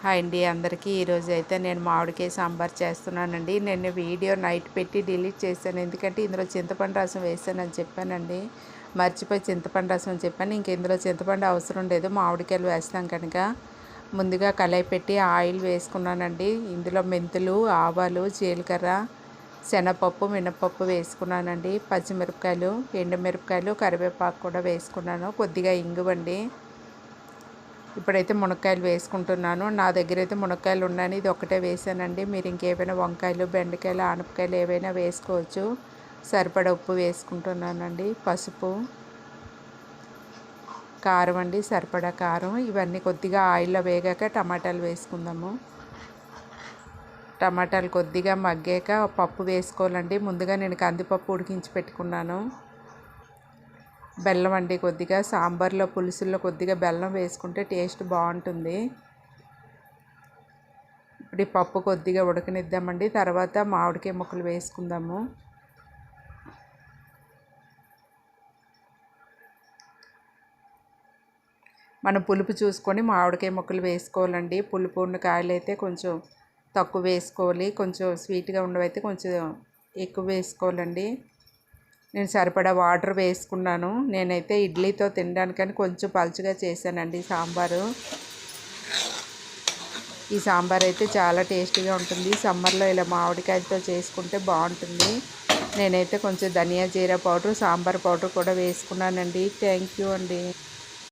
Hi అండి అందరికీ. ఈరోజు అయితే నేను మామిడికాయ సాంబార్ చేస్తున్నానండి. నేను వీడియో నైట్ పెట్టి డిలీట్ చేశాను, ఎందుకంటే ఇందులో చింతపండు రసం వేసానని చెప్పానండి. మర్చిపోయి చింతపండు రసం చెప్పాను. ఇంక ఇందులో చింతపండు అవసరం లేదు, మామిడికాయలు వేస్తాం కనుక. ముందుగా కళాయి పెట్టి ఆయిల్ వేసుకున్నానండి. ఇందులో మెంతులు, ఆవాలు, జీలకర్ర, శనగపప్పు, మినపప్పు వేసుకున్నానండి. పచ్చిమిరపకాయలు, ఎండుమిరపకాయలు, కరివేపాకు కూడా వేసుకున్నాను. కొద్దిగా ఇంగువండి. ఇప్పుడైతే మునక్కాయలు వేసుకుంటున్నాను. నా దగ్గర అయితే మునక్కాయలు ఉన్నాయని ఇది ఒకటే వేసానండి. మీరు ఇంకేమైనా వంకాయలు, బెండకాయలు, ఆనపకాయలు ఏవైనా వేసుకోవచ్చు. సరిపడా ఉప్పు వేసుకుంటున్నానండి. పసుపు, కారం అండి, సరిపడా కారం. ఇవన్నీ కొద్దిగా ఆయిల్లో వేగాక టమాటాలు వేసుకుందాము. టమాటాలు కొద్దిగా మగ్గాక పప్పు వేసుకోవాలండి. ముందుగా నేను కందిపప్పు ఉడికించి పెట్టుకున్నాను. బెల్లం అండి, కొద్దిగా సాంబార్లో పులుసుల్లో కొద్దిగా బెల్లం వేసుకుంటే టేస్ట్ బాగుంటుంది. ఇప్పుడు ఈ పప్పు కొద్దిగా ఉడకనిద్దామండి. తర్వాత మామిడికాయ ముక్కలు వేసుకుందాము. మనం పులుపు చూసుకొని మామిడికాయ ముక్కలు వేసుకోవాలండి. పులుపు ఉన్న కాయలు అయితే కొంచెం తక్కువ వేసుకోవాలి, కొంచెం స్వీట్గా ఉన్నవైతే కొంచెం ఎక్కువ వేసుకోవాలండి. నేను సరిపడా వాటర్ వేసుకున్నాను. నేనైతే ఇడ్లీతో తినడానికని కొంచెం పలుచగా చేశానండి సాంబారు. ఈ సాంబార్ అయితే చాలా టేస్టీగా ఉంటుంది. సమ్మర్లో ఇలా మామిడికాయలతో చేసుకుంటే బాగుంటుంది. నేనైతే కొంచెం ధనియా జీరా పౌడర్, సాంబార్ పౌడర్ కూడా వేసుకున్నానండి. థ్యాంక్ యూ అండి.